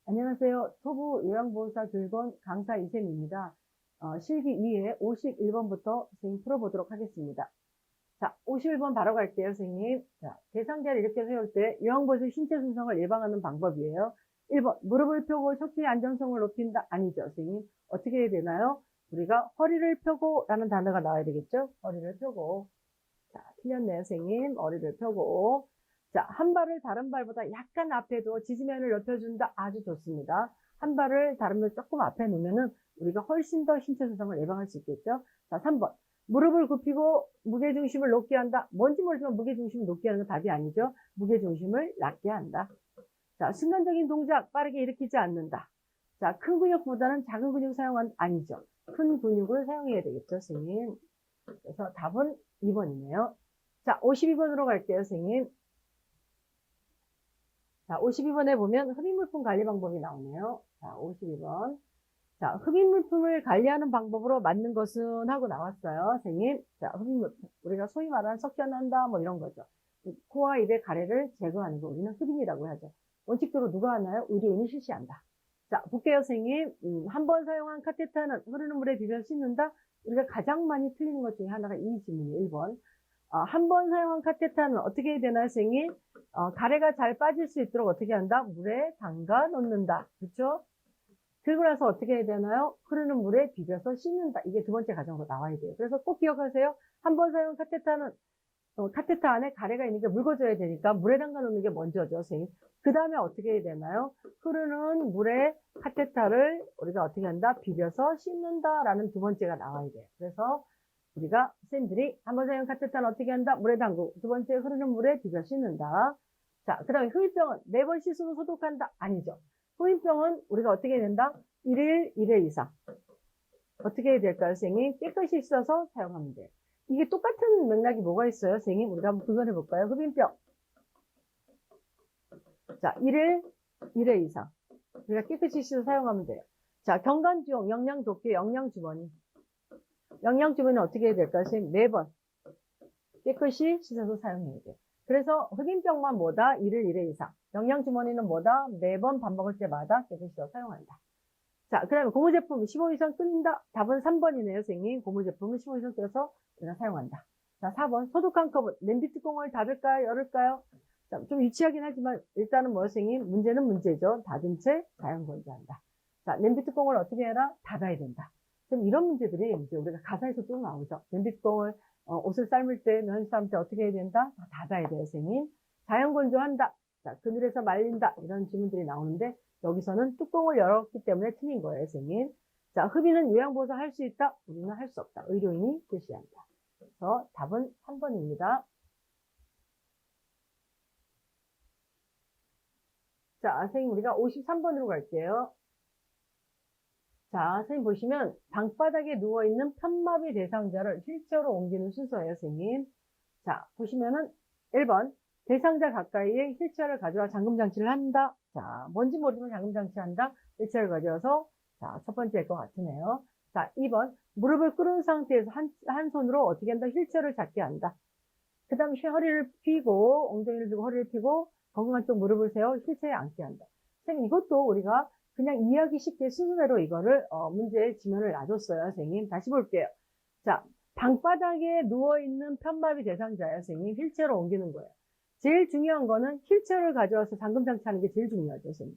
안녕하세요. 토부 요양보호사 교육원 강사 이샘입니다. 실기 2회 51번부터 선생님 풀어보도록 하겠습니다. 자, 51번 바로 갈게요, 선생님. 자, 대상자를 이렇게 세울 때 요양보호사 신체 손상을 예방하는 방법이에요. 1번, 무릎을 펴고 척추의 안정성을 높인다. 아니죠, 선생님. 어떻게 해야 되나요? 우리가 허리를 펴고 라는 단어가 나와야 되겠죠? 허리를 펴고. 자, 틀렸네요, 선생님. 허리를 펴고. 자, 한 발을 다른 발보다 약간 앞에 두어 지지면을 넓혀준다. 아주 좋습니다. 한 발을 다른 발 조금 앞에 놓으면은 우리가 훨씬 더 신체 손상을 예방할 수 있겠죠. 자, 3번. 무릎을 굽히고 무게중심을 높게 한다. 뭔지 모르지만 무게중심을 높게 하는 건 답이 아니죠. 무게중심을 낮게 한다. 자, 순간적인 동작 빠르게 일으키지 않는다. 자, 큰 근육보다는 작은 근육 사용한, 아니죠. 큰 근육을 사용해야 되겠죠, 선생님. 그래서 답은 2번이네요. 자, 52번으로 갈게요, 선생님. 자, 52번에 보면 흡입물품 관리 방법이 나오네요. 자, 52번. 자, 흡입물품을 관리하는 방법으로 맞는 것은 하고 나왔어요, 선생님. 자, 흡입물품. 우리가 소위 말하는 석션한다, 뭐 이런 거죠. 코와 입의 가래를 제거하는 거 우리는 흡입이라고 하죠. 원칙적으로 누가 하나요? 의료인이 실시한다. 자, 볼게요, 선생님. 한 번 사용한 카테터는 흐르는 물에 비벼 씻는다. 우리가 가장 많이 틀리는 것 중에 하나가 이 질문이에요, 1번. 한 번 사용한 카테터는 어떻게 해야 되나요, 선생님? 가래가 잘 빠질 수 있도록 어떻게 한다? 물에 담가 놓는다. 그렇죠? 그리고 나서 어떻게 해야 되나요? 흐르는 물에 비벼서 씻는다. 이게 두 번째 과정으로 나와야 돼요. 그래서 꼭 기억하세요. 한 번 사용 카테터는 카테터 안에 가래가 있으니까 묽어져야 되니까 물에 담가 놓는 게 먼저죠, 선생님. 그 다음에 어떻게 해야 되나요? 흐르는 물에 카테터를 우리가 어떻게 한다? 비벼서 씻는다라는 두 번째가 나와야 돼요. 그래서 우리가 쌤들이 한 번 사용 카테터는 어떻게 한다? 물에 담그고 두 번째 흐르는 물에 비벼 씻는다. 자, 그 다음에 흡입병은 4번 씻으면 소독한다? 아니죠. 흡입병은 우리가 어떻게 해야 된다? 1일 1회 이상. 어떻게 해야 될까요, 선생님? 깨끗이 씻어서 사용하면 돼요. 이게 똑같은 맥락이 뭐가 있어요, 선생님? 우리가 한번 구분해볼까요? 흡입병. 자, 1일 1회 이상. 우리가 깨끗이 씻어서 사용하면 돼요. 자, 경관주용, 영양도끼, 영양주머니. 영양주머니는 어떻게 해야 될까요, 선생님? 4번. 깨끗이 씻어서 사용해야 돼요. 그래서 흡입병만 뭐다? 1일 1회 이상. 영양주머니는 뭐다? 매번 밥 먹을 때마다 깨끗이 씻어서 사용한다. 자, 그 다음에 고무제품 15 이상 끓인다. 답은 3번이네요, 선생님. 고무제품은 15 이상 끓여서 우리가 사용한다. 자, 4번. 소독한 컵은 냄비 뚜껑을 닫을까요? 열을까요? 자, 좀 유치하긴 하지만 일단은 뭐, 선생님? 문제는 문제죠. 닫은 채 자연건조한다. 자, 냄비 뚜껑을 어떻게 해라? 닫아야 된다. 그럼 이런 문제들이 이제 우리가 가사에서 쭉 나오죠. 냄비 뚜껑을 옷을 삶을 때, 면 삶을 때 어떻게 해야 된다? 닫아야 돼요, 선생님. 자연건조한다. 자, 그늘에서 말린다. 이런 질문들이 나오는데 여기서는 뚜껑을 열었기 때문에 틀린 거예요, 선생님. 자, 흡입은 요양보호사 할 수 있다? 우리는 할 수 없다. 의료인이 실시한다. 그래서 답은 3번입니다. 자, 선생님 우리가 53번으로 갈게요. 자, 선생님 보시면 방바닥에 누워있는 편마비 대상자를 휠체어로 옮기는 순서예요, 선생님. 자, 보시면은 1번 대상자 가까이에 휠체어를 가져와 잠금장치를 한다. 자, 뭔지 모르지만 잠금장치 한다. 휠체어를 가져와서 자, 첫 번째일 것 같으네요. 자, 2번 무릎을 꿇은 상태에서 한 손으로 어떻게 한다? 휠체어를 잡게 한다. 그 다음에 허리를 펴고 엉덩이를 들고 허리를 펴고 건강한 쪽 무릎을 세워 휠체어에 앉게 한다. 선생님 이것도 우리가 그냥 이해하기 쉽게 순서대로 이거를 문제의 지면을 놔줬어요, 선생님. 다시 볼게요. 자, 방바닥에 누워있는 편마비 대상자예요, 선생님. 휠체어로 옮기는 거예요. 제일 중요한 거는 휠체어를 가져와서 잠금장치 하는 게 제일 중요하죠, 선생님.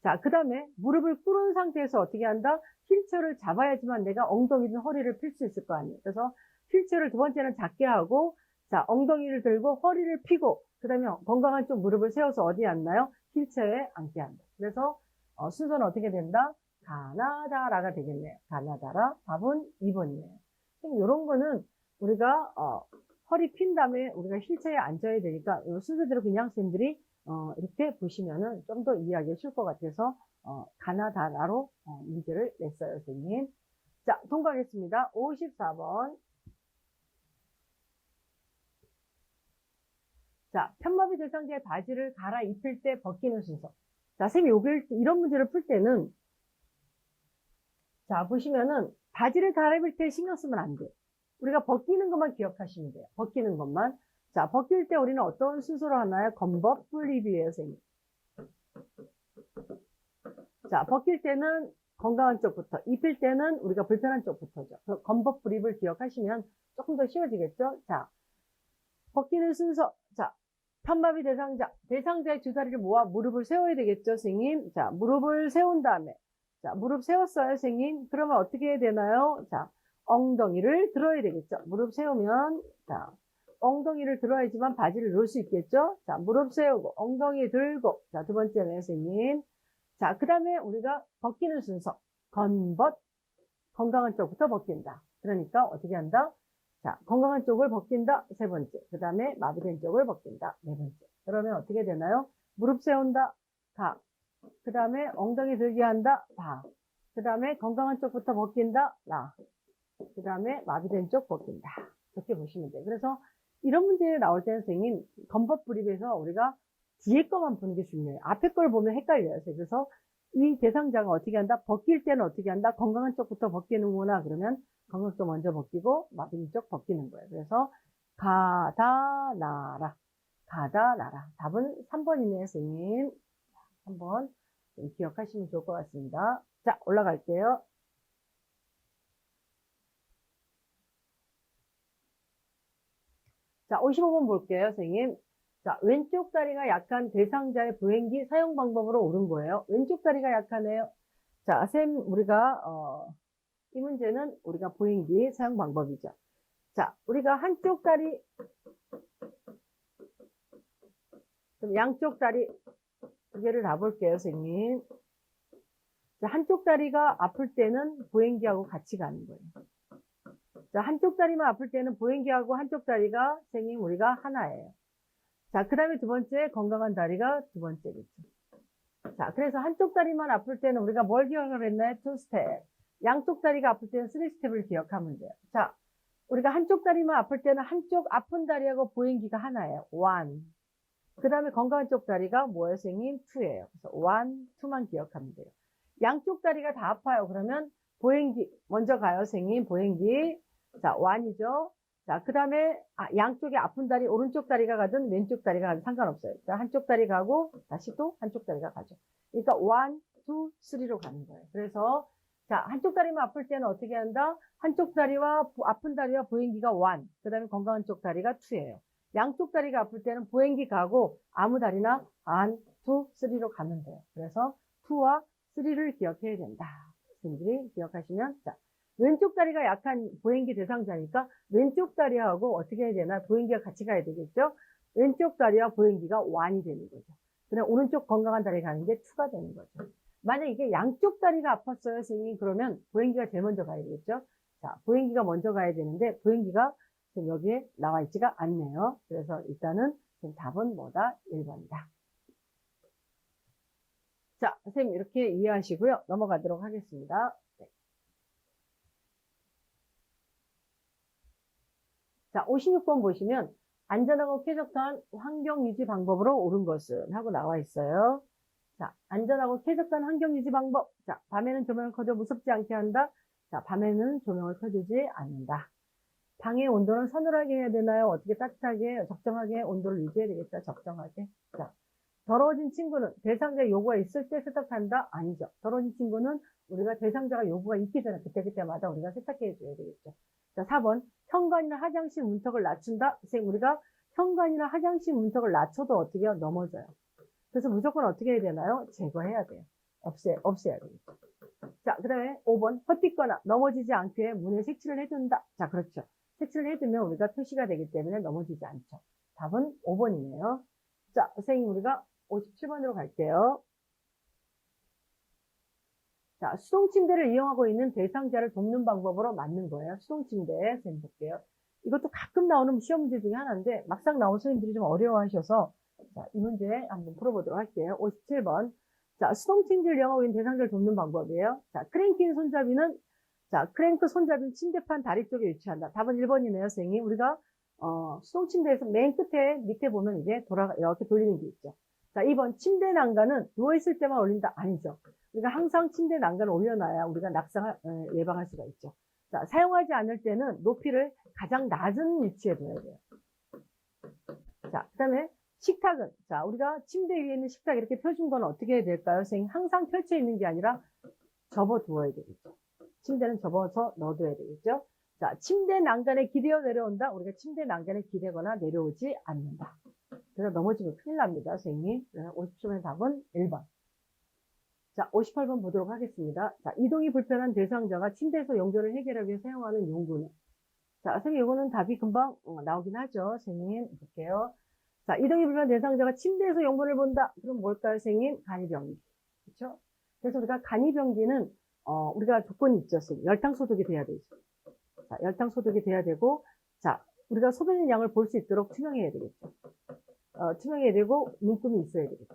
자, 그 다음에 무릎을 꿇은 상태에서 어떻게 한다? 휠체어를 잡아야지만 내가 엉덩이든 허리를 펼 수 있을 거 아니에요. 그래서 휠체어를 두 번째는 작게 하고 자, 엉덩이를 들고 허리를 펴고 그 다음에 건강한 쪽 무릎을 세워서 어디에 앉나요? 휠체어에 앉게 한다. 그래서 순서는 어떻게 된다? 가나다라가 되겠네요. 가나다라. 답은 2번이네요. 이런 거는 우리가 허리 핀 다음에 우리가 휠체어에 앉아야 되니까 이 순서대로 그냥 쌤들이 이렇게 보시면은 좀 더 이해하기 쉬울 것 같아서 가나다라로 문제를 냈어요, 선생님. 자, 통과하겠습니다. 54번. 자, 편마비 대상자의 바지를 갈아입힐 때 벗기는 순서. 자, 쌤이 이런 문제를 풀 때는, 자, 보시면은, 바지를 갈아입을 때 신경 쓰면 안 돼요. 우리가 벗기는 것만 기억하시면 돼요. 벗기는 것만. 자, 벗길 때 우리는 어떤 순서로 하나요? 검법 분리비예요, 선생님. 자, 벗길 때는 건강한 쪽부터, 입힐 때는 우리가 불편한 쪽부터죠. 그 건법 불입을 기억하시면 조금 더 쉬워지겠죠? 자, 벗기는 순서. 자, 편마비 대상자. 대상자의 두 다리를 모아 무릎을 세워야 되겠죠, 선생님? 자, 무릎을 세운 다음에. 자, 무릎 세웠어요, 선생님? 그러면 어떻게 해야 되나요? 자, 엉덩이를 들어야 되겠죠. 무릎 세우면, 자, 엉덩이를 들어야지만 바지를 놓을 수 있겠죠? 자, 무릎 세우고, 엉덩이 들고. 자, 두 번째는 선생님. 자, 그 다음에 우리가 벗기는 순서. 건벗. 건강한 쪽부터 벗긴다. 그러니까 어떻게 한다? 자, 건강한 쪽을 벗긴다. 세 번째. 그 다음에 마비된 쪽을 벗긴다. 네 번째. 그러면 어떻게 되나요? 무릎 세운다. 가. 그 다음에 엉덩이 들게 한다. 바. 그 다음에 건강한 쪽부터 벗긴다. 라. 그 다음에 마비된 쪽 벗긴다. 이렇게 보시면 돼요. 그래서 이런 문제 나올 때는 선생님, 건법 불입에서 우리가 뒤에 거만 보는 게 중요해요. 앞에 걸 보면 헷갈려요. 그래서 이 대상자가 어떻게 한다? 벗길 때는 어떻게 한다? 건강한 쪽부터 벗기는구나. 그러면 건강 쪽 먼저 벗기고 마비된 쪽 벗기는 거예요. 그래서 가다 나라. 가다 나라. 답은 3번이네요, 선생님. 3번 기억하시면 좋을 것 같습니다. 자, 올라갈게요. 자, 55번 볼게요, 선생님. 자, 왼쪽 다리가 약한 대상자의 보행기 사용 방법으로 옳은 거예요. 왼쪽 다리가 약하네요. 자, 우리가, 이 문제는 우리가 보행기 사용 방법이죠. 자, 우리가 한쪽 다리, 그럼 양쪽 다리 두 개를 다 볼게요, 선생님. 자, 한쪽 다리가 아플 때는 보행기하고 같이 가는 거예요. 자, 한쪽 다리만 아플 때는 보행기하고 한쪽 다리가 선생님 우리가 하나예요. 자, 그 다음에 두 번째 건강한 다리가 두 번째겠죠. 자, 그래서 한쪽 다리만 아플 때는 우리가 뭘 기억을 했나요? 2스텝. 양쪽 다리가 아플 때는 3스텝을 기억하면 돼요. 자, 우리가 한쪽 다리만 아플 때는 한쪽 아픈 다리하고 보행기가 하나예요. 1. 그 다음에 건강한 쪽 다리가 뭐예요, 선생님? 2예요. 그래서 1, 2만 기억하면 돼요. 양쪽 다리가 다 아파요. 그러면 보행기 먼저 가요, 선생님. 보행기. 자, 1이죠. 자, 그 다음에 양쪽에 아픈 다리, 오른쪽 다리가 가든 왼쪽 다리가 가든 상관없어요. 자, 한쪽 다리 가고 다시 또 한쪽 다리가 가죠. 그러니까 1, 2, 3로 가는 거예요. 그래서 자, 한쪽 다리만 아플 때는 어떻게 한다? 한쪽 다리와 아픈 다리와 보행기가 1, 그 다음에 건강한 쪽 다리가 2예요. 양쪽 다리가 아플 때는 보행기 가고 아무 다리나 1, 2, 3로 가면 돼요. 그래서 2와 3를 기억해야 된다. 선생님들이 기억하시면 자, 왼쪽 다리가 약한 보행기 대상자니까 왼쪽 다리하고 어떻게 해야 되나? 보행기가 같이 가야 되겠죠? 왼쪽 다리와 보행기가 1이 되는 거죠. 그냥 오른쪽 건강한 다리 가는 게 2가 되는 거죠. 만약 이게 양쪽 다리가 아팠어요, 선생님. 그러면 보행기가 제일 먼저 가야 되겠죠? 자, 보행기가 먼저 가야 되는데 보행기가 지금 여기에 나와 있지가 않네요. 그래서 일단은 지금 답은 뭐다? 1번이다. 자, 선생님 이렇게 이해하시고요. 넘어가도록 하겠습니다. 네. 자, 56번 보시면 안전하고 쾌적한 환경 유지 방법으로 옳은 것은 하고 나와 있어요. 자, 안전하고 쾌적한 환경 유지 방법. 자, 밤에는 조명을 켜줘 무섭지 않게 한다. 자, 밤에는 조명을 켜주지 않는다. 방의 온도는 서늘하게 해야 되나요? 어떻게 따뜻하게, 적정하게 온도를 유지해야 되겠다. 적정하게. 자, 더러워진 친구는 대상자 요구가 있을 때 세탁한다? 아니죠. 더러워진 친구는 우리가 대상자가 요구가 있기 전에 그때마다 우리가 세탁해 줘야 되겠죠. 자, 4번. 현관이나 화장실 문턱을 낮춘다? 선생님, 우리가 현관이나 화장실 문턱을 낮춰도 어떻게 해요? 넘어져요. 그래서 무조건 어떻게 해야 되나요? 제거해야 돼요. 없애야 되겠죠. 자, 그 다음에 5번. 헛디거나 넘어지지 않게 문에 색칠을 해준다. 자, 그렇죠. 색칠을 해두면 우리가 표시가 되기 때문에 넘어지지 않죠. 답은 5번이네요. 자, 선생님, 우리가 57번으로 갈게요. 자, 수동침대를 이용하고 있는 대상자를 돕는 방법으로 맞는 거예요. 수동침대, 선생님 볼게요. 이것도 가끔 나오는 시험 문제 중에 하나인데, 막상 나온 선생님들이 좀 어려워하셔서, 자, 이 문제 한번 풀어보도록 할게요. 57번. 자, 수동침대를 이용하고 있는 대상자를 돕는 방법이에요. 자, 크랭킹 손잡이는, 자, 크랭크 손잡이는 침대판 다리 쪽에 위치한다. 답은 1번이네요, 선생님. 우리가, 수동침대에서 맨 끝에 밑에 보면 이제 이렇게 돌리는 게 있죠. 자, 2번. 침대 난간은 누워있을 때만 올린다? 아니죠. 우리가 항상 침대 난간을 올려놔야 우리가 낙상을 예방할 수가 있죠. 자, 사용하지 않을 때는 높이를 가장 낮은 위치에 둬야 돼요. 자, 그 다음에 식탁은, 자, 우리가 침대 위에 있는 식탁 이렇게 펴준 건 어떻게 해야 될까요? 선생님, 항상 펼쳐 있는 게 아니라 접어 두어야 되겠죠. 침대는 접어서 넣어둬야 되겠죠. 자, 침대 난간에 기대어 내려온다. 우리가 침대 난간에 기대거나 내려오지 않는다. 그래서 넘어지면 큰일 납니다, 선생님. 50초의 답은 1번. 자, 58번 보도록 하겠습니다. 자, 이동이 불편한 대상자가 침대에서 용변을 해결하기 위해 사용하는 용구는. 자, 선생님, 이거는 답이 금방 나오긴 하죠. 선생님, 볼게요. 자, 이동이 불편한 대상자가 침대에서 용변을 본다. 그럼 뭘까요, 선생님? 간이병기. 그렇죠? 그래서 우리가 간이병기는 우리가 조건이 있죠, 선생님. 열탕 소독이 돼야 되죠. 자, 열탕 소독이 돼야 되고, 자, 우리가 소변의 양을 볼 수 있도록 투명해야 되겠죠. 투명해야 되고, 눈금이 있어야 되겠죠.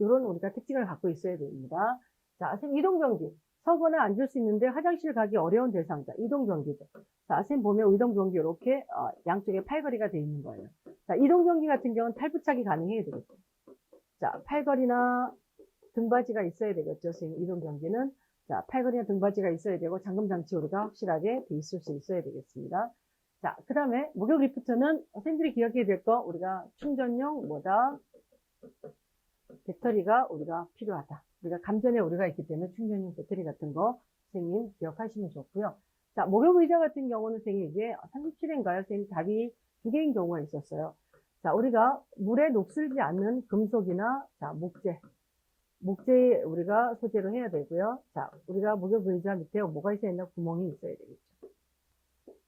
이런 우리가 특징을 갖고 있어야 됩니다. 자, 선생님, 이동병기. 서거나 앉을 수 있는데 화장실 가기 어려운 대상자. 이동병기죠. 자, 선생님 보면 이동병기 이렇게 양쪽에 팔걸이가 되어 있는 거예요. 자, 이동병기 같은 경우는 탈부착이 가능해야 되겠죠. 자, 팔걸이나 등받이가 있어야 되겠죠. 선생님, 이동병기는. 자, 팔걸이나 등받이가 있어야 되고, 잠금장치 우리가 확실하게 돼 있을 수 있어야 되겠습니다. 자, 그 다음에 목욕 리프트는 선생님들이 기억해야 될 거, 우리가 충전용 뭐다? 배터리가 우리가 필요하다. 우리가 감전에 오류가 있기 때문에 충전용 배터리 같은 거 선생님 기억하시면 좋고요. 자, 목욕 의자 같은 경우는 선생님 이게 37인가요? 선생님 답이 2개인 경우가 있었어요. 자, 우리가 물에 녹슬지 않는 금속이나 자, 목재 우리가 소재로 해야 되고요. 자, 우리가 목욕 의자 밑에 뭐가 있어야 되나? 구멍이 있어야 되겠죠.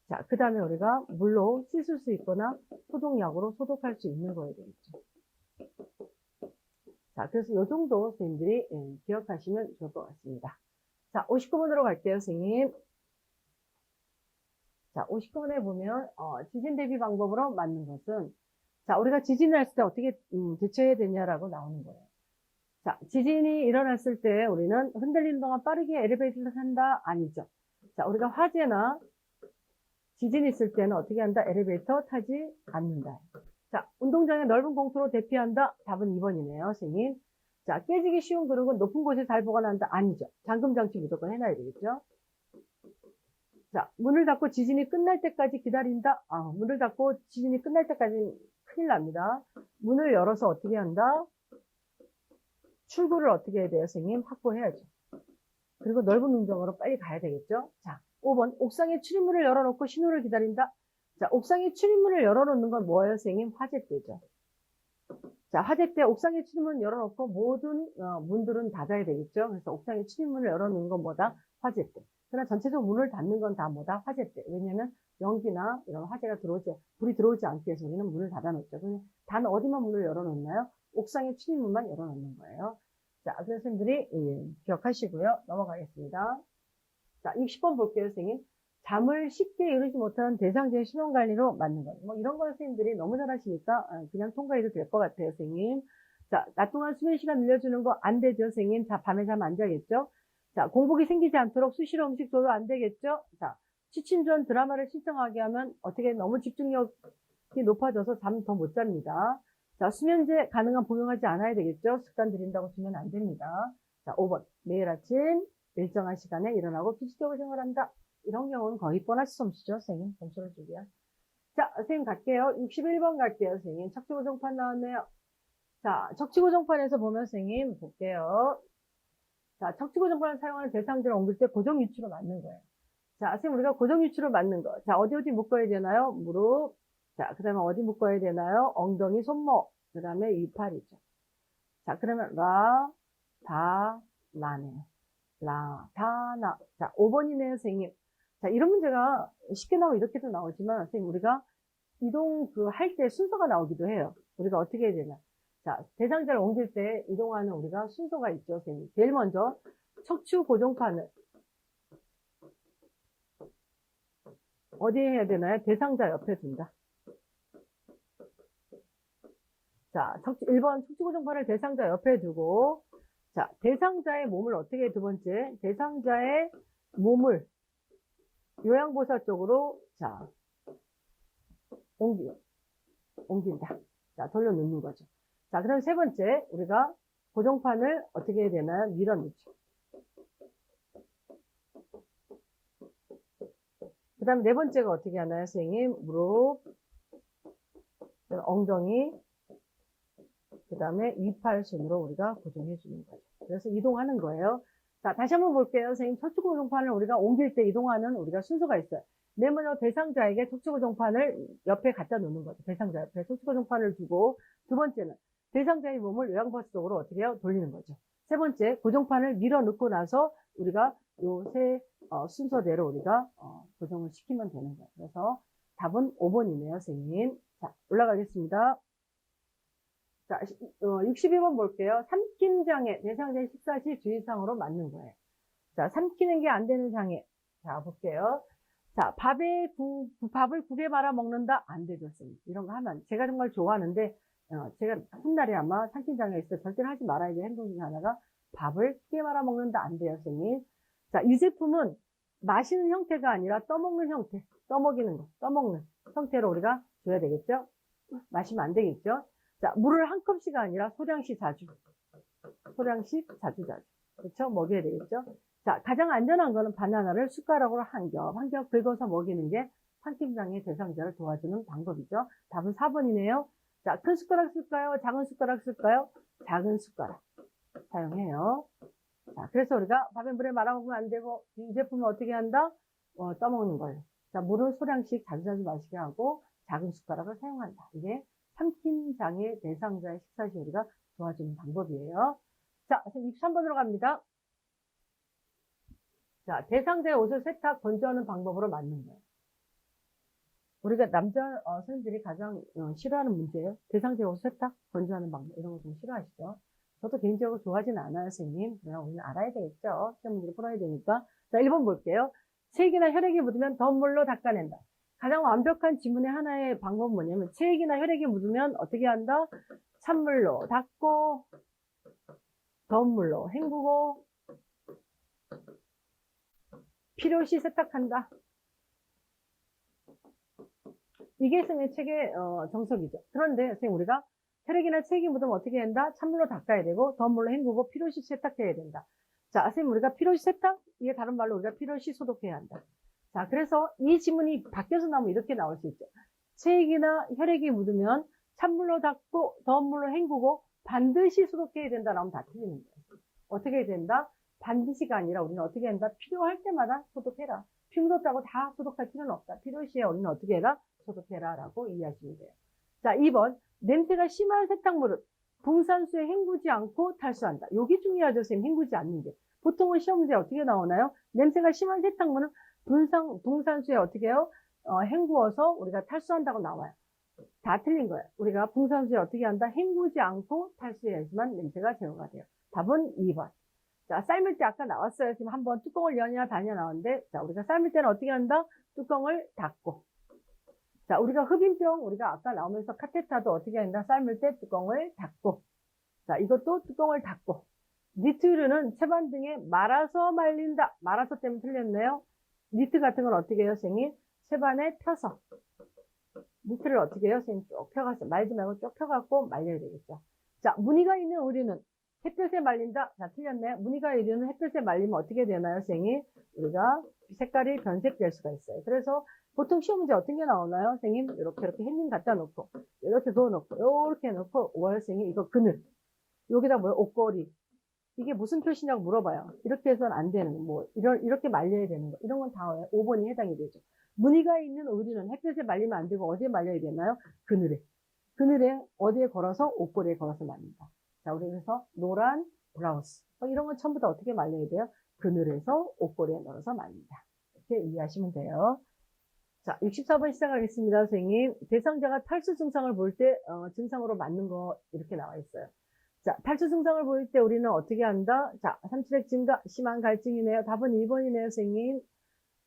자, 그 다음에 우리가 물로 씻을 수 있거나 소독약으로 소독할 수 있는 거여야 되겠죠. 자, 그래서 이 정도 선생님들이 기억하시면 좋을 것 같습니다. 자, 59번으로 갈게요, 선생님. 자, 59번에 보면 지진 대비 방법으로 맞는 것은 자, 우리가 지진을 했을 때 어떻게 대처해야 되냐라고 나오는 거예요. 자, 지진이 일어났을 때 우리는 흔들리는 동안 빠르게 엘리베이터를 탄다? 아니죠. 자, 우리가 화재나 지진이 있을 때는 어떻게 한다? 엘리베이터 타지 않는다. 자, 운동장에 넓은 공터로 대피한다? 답은 2번이네요, 선생님. 자, 깨지기 쉬운 그릇은 높은 곳에 잘 보관한다? 아니죠. 잠금장치 무조건 해놔야 되겠죠. 자, 문을 닫고 지진이 끝날 때까지 기다린다? 문을 닫고 지진이 끝날 때까지 큰일 납니다. 문을 열어서 어떻게 한다? 출구를 어떻게 해야 돼요, 선생님? 확보해야죠. 그리고 넓은 운동으로 빨리 가야 되겠죠. 자, 5번. 옥상에 출입문을 열어놓고 신호를 기다린다? 자, 옥상에 출입문을 열어놓는 건 뭐예요, 선생님? 화재 때죠. 자, 화재 때 옥상에 출입문 열어놓고 모든 문들은 닫아야 되겠죠. 그래서 옥상에 출입문을 열어놓는 건 뭐다? 화재 때. 그러나 전체적으로 문을 닫는 건 다 뭐다? 화재 때. 왜냐면 연기나 이런 화재가 불이 들어오지 않기 위해서 우리는 문을 닫아놓죠. 그러면 단 어디만 문을 열어놓나요? 옥상에 출입문만 열어놓는 거예요. 자, 그래서 선생님들이 기억하시고요. 넘어가겠습니다. 자, 60번 볼게요, 선생님. 잠을 쉽게 이루지 못하는 대상자의 수면관리로 맞는 것. 뭐 이런 거 선생님들이 너무 잘하시니까 그냥 통과해도 될 것 같아요, 선생님. 자, 낮 동안 수면 시간 늘려주는 거 안 되죠, 선생님. 자, 밤에 잠 안 자겠죠? 자, 공복이 생기지 않도록 수시로 음식 줘도 안 되겠죠? 자, 취침 전 드라마를 신청하게 하면 어떻게 너무 집중력이 높아져서 잠 더 못 잡니다. 자, 수면제 가능한 복용하지 않아야 되겠죠? 습관 들인다고 주면 안 됩니다. 자, 5번. 매일 아침 일정한 시간에 일어나고 규칙적으로 생활한다. 이런 경우는 거의 뻔할 수 없죠, 선생님. 점수를 주기야. 자, 선생님 갈게요. 61번 갈게요, 선생님. 척추고정판 나왔네요. 자, 척추고정판에서 보면 선생님 볼게요. 자, 척추고정판을 사용하는 대상자를 옮길 때 고정유추로 맞는 거예요. 자, 선생님 우리가 고정유추로 맞는 거. 자, 어디 묶어야 되나요? 무릎. 자, 그 다음에 어디 묶어야 되나요? 엉덩이, 손목. 그 다음에 위팔이죠. 자, 그러면 나네요. 다, 나. 자, 5번이네요, 선생님. 자, 이런 문제가 쉽게 나오고 이렇게도 나오지만, 선생님, 우리가 이동 할 때 순서가 나오기도 해요. 우리가 어떻게 해야 되나. 자, 대상자를 옮길 때 이동하는 우리가 순서가 있죠, 선생님. 제일 먼저 척추 고정판을 어디에 해야 되나요? 대상자 옆에 둔다. 자, 1번 척추 고정판을 대상자 옆에 두고, 자, 대상자의 몸을 어떻게 해? 두 번째, 대상자의 몸을 요양보사 쪽으로, 자, 옮긴다. 자, 돌려놓는 거죠. 자, 그럼 세 번째, 우리가 고정판을 어떻게 해야 되나요? 밀어넣죠. 그 다음 네 번째가 어떻게 하나요, 선생님? 무릎, 엉덩이, 다음에 28순으로 우리가 고정해 주는 거죠. 그래서 이동하는 거예요. 자, 다시 한번 볼게요. 선생님, 척추고정판을 우리가 옮길 때 이동하는 우리가 순서가 있어요. 맨 먼저 대상자에게 척추고정판을 옆에 갖다 놓는 거죠. 대상자 옆에 척추고정판을 두고, 두 번째는 대상자의 몸을 요양버스 쪽으로 어떻게 해요? 돌리는 거죠. 세 번째, 고정판을 밀어 넣고 나서 우리가 요 세 순서대로 우리가 고정을 시키면 되는 거예요. 그래서 답은 5번이네요, 선생님. 자, 올라가겠습니다. 자, 62번 볼게요. 삼킴 장애, 대상자의 식사 시 주의사항으로 맞는 거예요. 자, 삼키는 게 안 되는 장애. 자, 볼게요. 자, 밥을 9개 말아 먹는다? 안 되죠, 선생님. 이런 거 하면, 제가 정말 좋아하는데, 제가 훗날에 아마 삼킴 장애 있을 때 절대 하지 말아야 될 행동 중에 하나가 밥을 2개 말아 먹는다? 안 돼요, 선생님. 자, 이 제품은 마시는 형태가 아니라 떠먹는 형태, 떠먹이는 거, 떠먹는 형태로 우리가 줘야 되겠죠? 마시면 안 되겠죠? 자, 물을 한 컵씩 아니라 소량씩 자주. 소량씩 자주. 그렇죠? 먹여야 되겠죠? 자, 가장 안전한 거는 바나나를 숟가락으로 한 겹 긁어서 먹이는 게 삼킴장애 대상자를 도와주는 방법이죠. 답은 4번이네요. 자, 큰 숟가락 쓸까요? 작은 숟가락 쓸까요? 작은 숟가락 사용해요. 자, 그래서 우리가 밥에 물에 말아먹으면 안 되고, 이 제품은 어떻게 한다? 떠먹는 거예요. 자, 물은 소량씩 자주 마시게 하고, 작은 숟가락을 사용한다. 이게 삼킴장애 대상자의 식사 시 우리가 도와주는 방법이에요. 자, 63번으로 갑니다. 자, 대상자의 옷을 세탁, 건조하는 방법으로 맞는 거예요. 우리가 남자 선생님들이 가장 싫어하는 문제예요. 대상자의 옷을 세탁, 건조하는 방법. 이런 거 좀 싫어하시죠? 저도 개인적으로 좋아하진 않아요, 선생님. 그냥 우리는 알아야 되겠죠. 시험 문제를 풀어야 되니까. 자, 1번 볼게요. 체액이나 혈액이 묻으면 더 물로 닦아낸다. 가장 완벽한 지문의 하나의 방법은 뭐냐면, 체액이나 혈액이 묻으면 어떻게 한다? 찬물로 닦고, 더운 물로 헹구고, 필요시 세탁한다. 이게 선생님의 책의 정석이죠. 그런데 선생님 우리가 혈액이나 체액이 묻으면 어떻게 한다? 찬물로 닦아야 되고, 더운 물로 헹구고, 필요시 세탁해야 된다. 자, 선생님 우리가 필요시 세탁? 이게 다른 말로 우리가 필요시 소독해야 한다. 자, 그래서 이 지문이 바뀌어서 나오면 이렇게 나올 수 있죠. 체액이나 혈액이 묻으면 찬물로 닦고, 더운 물로 헹구고, 반드시 소독해야 된다 라면 다 틀리는 거예요. 어떻게 해야 된다? 반드시가 아니라 우리는 어떻게 한다? 필요할 때마다 소독해라. 피 묻었다고 다 소독할 필요는 없다. 필요시에 우리는 어떻게 해라? 소독해라 라고 이해하시면 돼요. 자, 2번. 냄새가 심한 세탁물은 붕산수에 헹구지 않고 탈수한다. 여기 중요하죠, 선생님. 헹구지 않는 게. 보통은 시험 문제 어떻게 나오나요? 냄새가 심한 세탁물은 붕산수에 어떻게 해요? 헹구어서 우리가 탈수한다고 나와요. 다 틀린 거예요. 우리가 붕산수에 어떻게 한다? 헹구지 않고 탈수해야지만 냄새가 제거가 돼요. 답은 2번. 자, 삶을 때 아까 나왔어요. 지금 한번 뚜껑을 여냐 닫냐 나왔는데, 자, 우리가 삶을 때는 어떻게 한다? 뚜껑을 닫고. 자, 우리가 흡인병, 우리가 아까 나오면서 카테타도 어떻게 한다? 삶을 때 뚜껑을 닫고. 자, 이것도 뚜껑을 닫고. 니트류는 채반 등에 말아서 말린다. 말아서 때문에 틀렸네요. 니트 같은 건 어떻게 해요, 선생님? 채반에 펴서. 니트를 어떻게 해요, 선생님? 쭉 펴가서, 말지 말고 쭉 펴갖고 말려야 되겠죠. 자, 무늬가 있는 의류는 햇볕에 말린다. 자, 틀렸네요. 무늬가 있는 의류는 햇볕에 말리면 어떻게 되나요, 선생님? 우리가 색깔이 변색될 수가 있어요. 그래서 보통 시험 문제 어떤 게 나오나요, 선생님? 이렇게 햇님 갖다 놓고, 이렇게 그어놓고, 이렇게 놓고, 선생님, 이거 그늘. 여기다 뭐요? 옷걸이. 이게 무슨 표시냐고 물어봐요. 이렇게 해서는 안 되는 거, 뭐, 이렇게 말려야 되는 거. 이런 건 다 5번이 해당이 되죠. 무늬가 있는 의류는 햇볕에 말리면 안 되고, 어디에 말려야 되나요? 그늘에. 그늘에, 어디에 걸어서? 옷걸이에 걸어서 말린다. 자, 우리 그래서 노란 블라우스. 이런 건 전부 다 어떻게 말려야 돼요? 그늘에서 옷걸이에 넣어서 말린다. 이렇게 이해하시면 돼요. 자, 64번 시작하겠습니다, 선생님. 대상자가 탈수 증상을 볼 때, 증상으로 맞는 거, 이렇게 나와 있어요. 자, 탈수 증상을 보일 때 우리는 어떻게 한다? 자, 삼출액 증가, 심한 갈증이네요. 답은 2번이네요, 선생님.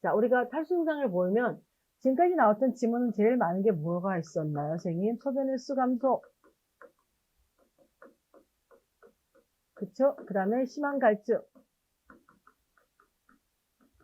자, 우리가 탈수 증상을 보이면, 지금까지 나왔던 지문은 제일 많은 게 뭐가 있었나요, 선생님? 소변 횟수 감소. 그쵸? 그 다음에 심한 갈증.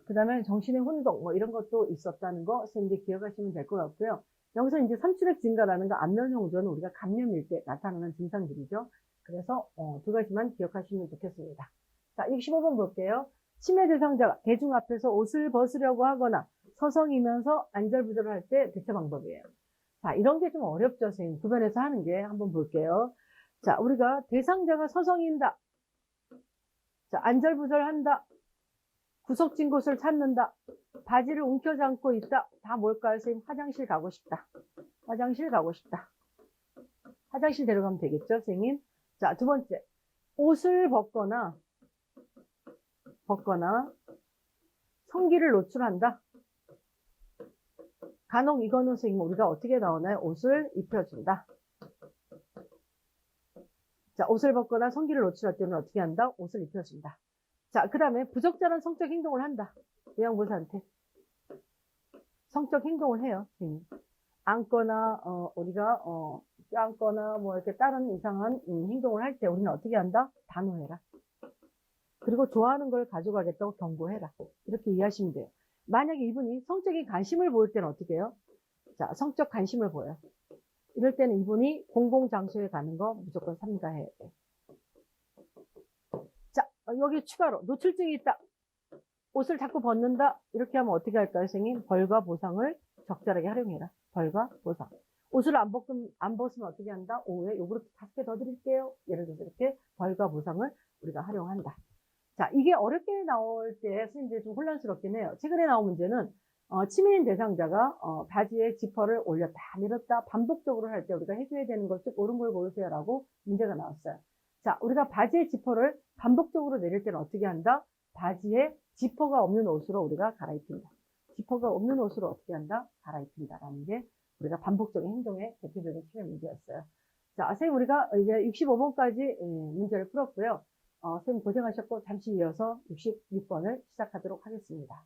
그 다음에 정신의 혼동, 뭐 이런 것도 있었다는 거 선생님들 기억하시면 될 것 같고요. 여기서 이제 삼출액 증가라는 거 안면 홍조는 우리가 감염일 때 나타나는 증상들이죠. 그래서 두 가지만 기억하시면 좋겠습니다. 자, 65번 볼게요. 치매 대상자가 대중 앞에서 옷을 벗으려고 하거나 서성이면서 안절부절을 할 때 대처 방법이에요. 자, 이런 게 좀 어렵죠, 선생님. 주변에서 하는 게 한번 볼게요. 자, 우리가 대상자가 서성인다. 자, 안절부절한다. 구석진 곳을 찾는다. 바지를 움켜잡고 있다. 다 뭘까요, 선생님? 화장실 가고 싶다. 화장실 가고 싶다. 화장실 데려가면 되겠죠, 선생님? 자, 두 번째. 옷을 벗거나 성기를 노출한다. 간혹 이거는 선생님 우리가 어떻게 나오나요? 옷을 입혀준다. 자, 옷을 벗거나 성기를 노출할 때는 어떻게 한다? 옷을 입혀준다. 자, 그 다음에 부적절한 성적 행동을 한다. 요양보호사한테. 성적 행동을 해요, 선생님. 안거나, 우리가, 껴안거나, 뭐, 이렇게 다른 이상한 행동을 할 때 우리는 어떻게 한다? 단호해라. 그리고 좋아하는 걸 가져가겠다고 경고해라. 이렇게 이해하시면 돼요. 만약에 이분이 성적인 관심을 보일 때는 어떻게 해요? 자, 성적 관심을 보여요. 이럴 때는 이분이 공공장소에 가는 거 무조건 삼가해야 돼요. 자, 여기 추가로 노출증이 있다. 옷을 자꾸 벗는다. 이렇게 하면 어떻게 할까요, 선생님? 벌과 보상을 적절하게 활용해라. 벌과 보상. 옷을 안 벗으면 어떻게 한다? 오후에 요구르트 5개 더 드릴게요. 예를 들어서 이렇게 벌과 보상을 우리가 활용한다. 자, 이게 어렵게 나올 때 선생님들이 좀 혼란스럽긴 해요. 최근에 나온 문제는 치매인 대상자가 바지에 지퍼를 올렸다 내렸다 반복적으로 할 때 우리가 해줘야 되는 걸 쭉 옳은 걸 고르세요라고 문제가 나왔어요. 자, 우리가 바지에 지퍼를 반복적으로 내릴 때는 어떻게 한다? 바지에 지퍼가 없는 옷으로 우리가 갈아입힌다. 지퍼가 없는 옷으로 어떻게 한다? 갈아입힌다라는 게 우리가 반복적인 행동의 대표적인 치매 문제였어요. 자, 선생님 우리가 이제 65번까지 문제를 풀었고요. 선생님 고생하셨고 잠시 이어서 66번을 시작하도록 하겠습니다.